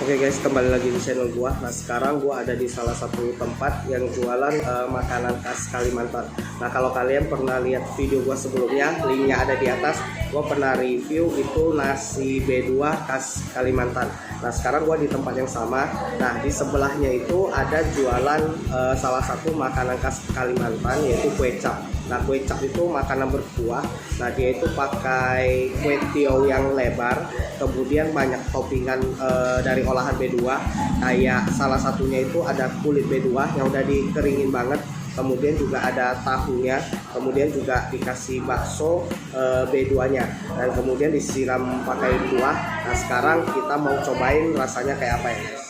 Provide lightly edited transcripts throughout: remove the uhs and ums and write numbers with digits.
Oke guys, kembali lagi di channel gua. Nah, sekarang gua ada di salah satu tempat yang jualan makanan khas Kalimantan. Nah, kalau kalian pernah lihat video gua sebelumnya, linknya ada di atas. Gua pernah review itu nasi B2 khas Kalimantan. Nah, sekarang gua di tempat yang sama. Nah, di sebelahnya itu ada jualan salah satu makanan khas Kalimantan, yaitu kue cap. Nah, kue cap itu makanan berkuah. Nah, dia itu pakai kue tiaw yang lebar, kemudian banyak toppingan dari olahan B2. Kayak salah satunya itu ada kulit B2 yang udah dikeringin banget, kemudian juga ada tahunya, kemudian juga dikasih bakso B2-nya, dan kemudian disiram pakai kuah. Nah, sekarang kita mau cobain rasanya kayak apa ya guys.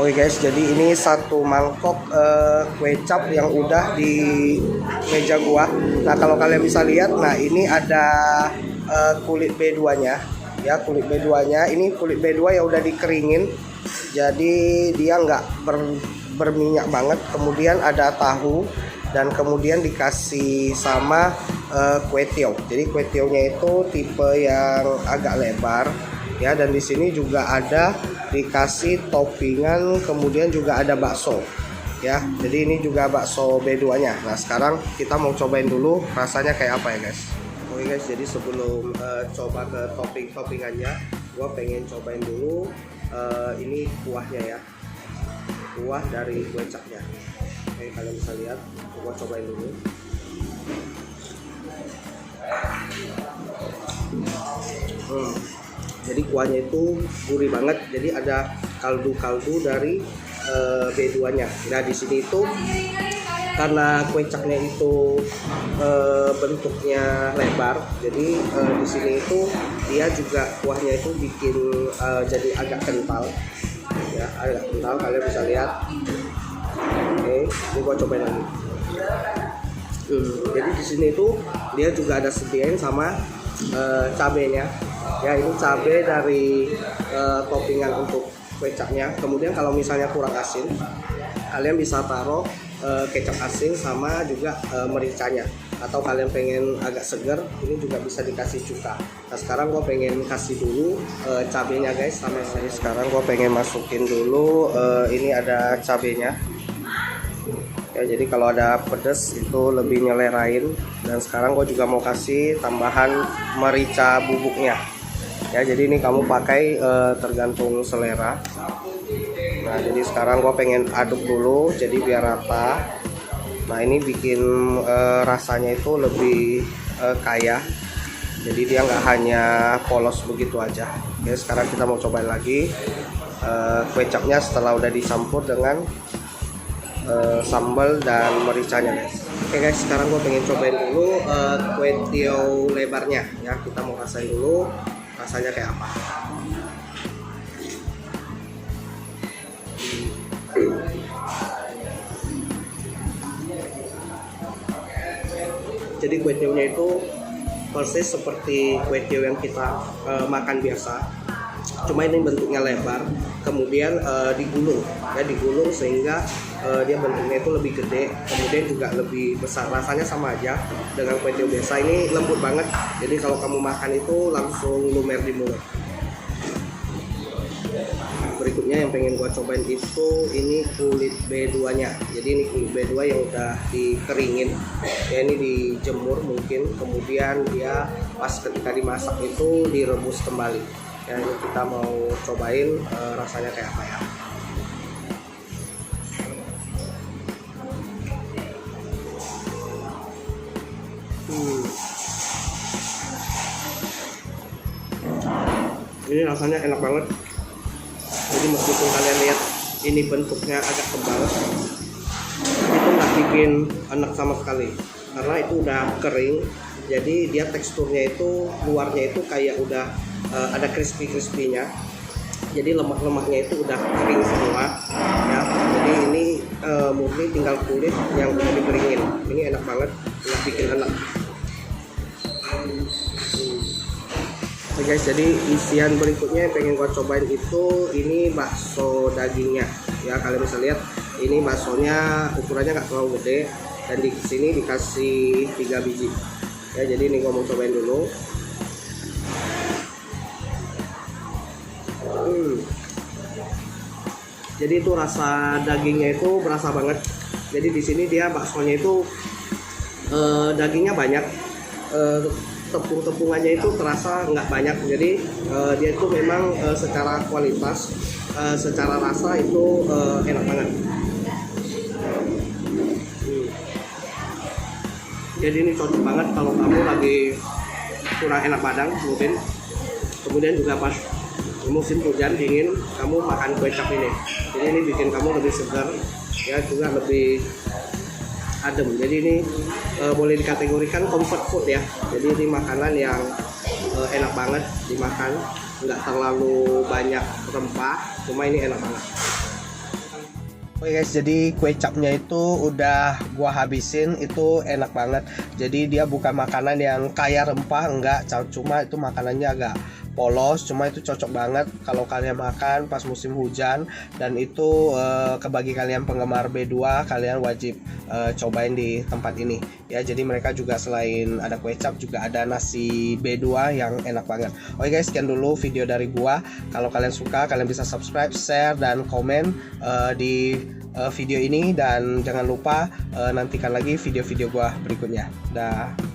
Oke guys, jadi ini satu mangkok kue cap yang udah di meja gua. Nah, kalau kalian bisa lihat, nah ini ada kulit B2-nya. Ya, kulit B2-nya. Ini kulit B2 yang udah dikeringin. Jadi dia nggak berminyak banget. Kemudian ada tahu dan kemudian dikasih sama kue tiaw. Jadi kue tiawnya itu tipe yang agak lebar. Ya, dan di sini juga ada dikasih toppingan, kemudian juga ada bakso. Ya, jadi ini juga bakso B2-nya. Nah, sekarang kita mau cobain dulu rasanya kayak apa ya guys. Oke guys, jadi sebelum coba ke toppingannya, gua pengen cobain dulu ini kuahnya ya, kuah dari kue capnya. Oke, kalian bisa lihat, gua cobain dulu. Jadi kuahnya itu gurih banget, jadi ada kaldu-kaldu dari B2-nya. Nah, di sini itu karena kue capnya itu bentuknya lebar, jadi di sini itu dia juga kuahnya itu bikin jadi agak kental. Ya, agak kental, kalian bisa lihat. Oke, ini gua cobain lagi. Jadi di sini itu dia juga ada sediain sama cabenya. Ya, ini cabai dari toppingan untuk kue capnya. Kemudian kalau misalnya kurang asin, kalian bisa taruh kecap asin sama juga mericanya. Atau kalian pengen agak segar, ini juga bisa dikasih cuka. Nah, sekarang gue pengen kasih dulu cabenya guys sama saya. Sekarang gue pengen masukin dulu ini ada cabenya. Ya, jadi kalau ada pedas itu lebih nyelerain. Dan sekarang gue juga mau kasih tambahan merica bubuknya. Ya, jadi ini kamu pakai tergantung selera. Nah, jadi sekarang gue pengen aduk dulu jadi biar rata. Nah, ini bikin rasanya itu lebih kaya. Jadi dia nggak hanya polos begitu aja. Oke, sekarang kita mau cobain lagi kue capnya setelah udah dicampur dengan sambal dan mericanya guys. Oke guys, sekarang gue pengen cobain dulu kue tiaw lebarnya ya. Kita mau rasain dulu rasanya kayak apa. Jadi kue tiawnya itu persis seperti kue tiaw yang kita makan biasa, cuma ini bentuknya lebar, kemudian digulung ya, digulung sehingga dia bentuknya itu lebih gede, kemudian juga lebih besar. Rasanya sama aja dengan kue tiaw biasa, ini lembut banget, jadi kalau kamu makan itu langsung lumer di mulut. Berikutnya yang pengen gua cobain itu ini kulit B2-nya. Jadi ini kulit B2 yang udah dikeringin ya, ini dijemur mungkin, kemudian dia pas ketika dimasak itu direbus kembali ya. Ini kita mau cobain rasanya kayak apa ya. Ini rasanya enak banget. Jadi meskipun kalian lihat ini bentuknya agak tebal, itu nggak bikin enak sama sekali karena itu udah kering. Jadi dia teksturnya itu luarnya itu kayak udah ada crispy-crispy-nya. Jadi lemak-lemaknya itu udah kering semua ya. Jadi ini murni tinggal kulit yang udah dikeringin. Ini enak banget, nggak bikin enak. Oke guys, jadi isian berikutnya yang pengen gua cobain itu ini bakso dagingnya ya. Kalian bisa lihat ini baksonya ukurannya nggak terlalu gede dan di sini dikasih 3 biji ya. Jadi ini gua mau cobain dulu. Jadi itu rasa dagingnya itu berasa banget. Jadi di sini dia baksonya itu dagingnya banyak, tepung-tepungannya itu terasa nggak banyak. Jadi dia itu memang secara kualitas, secara rasa itu enak banget. Jadi ini cocok banget kalau kamu lagi kurang enak badan mungkin. Kemudian juga pas musim hujan dingin kamu makan kecap ini. Jadi ini bikin kamu lebih segar ya, juga lebih adem. Jadi ini boleh dikategorikan comfort food ya. Jadi ini makanan yang enak banget dimakan, nggak terlalu banyak rempah, cuma ini enak banget. Oke guys, jadi kue capnya itu udah gua habisin, itu enak banget. Jadi dia bukan makanan yang kaya rempah, enggak, cuma itu makanannya agak polos, cuma itu cocok banget kalau kalian makan pas musim hujan. Dan itu bagi kalian penggemar B2, kalian wajib cobain di tempat ini ya. Jadi mereka juga selain ada kue cap juga ada nasi B2 yang enak banget. Oke guys, sekian dulu video dari gua. Kalau kalian suka, kalian bisa subscribe, share, dan komen di video ini. Dan jangan lupa nantikan lagi video-video gua berikutnya. Dah.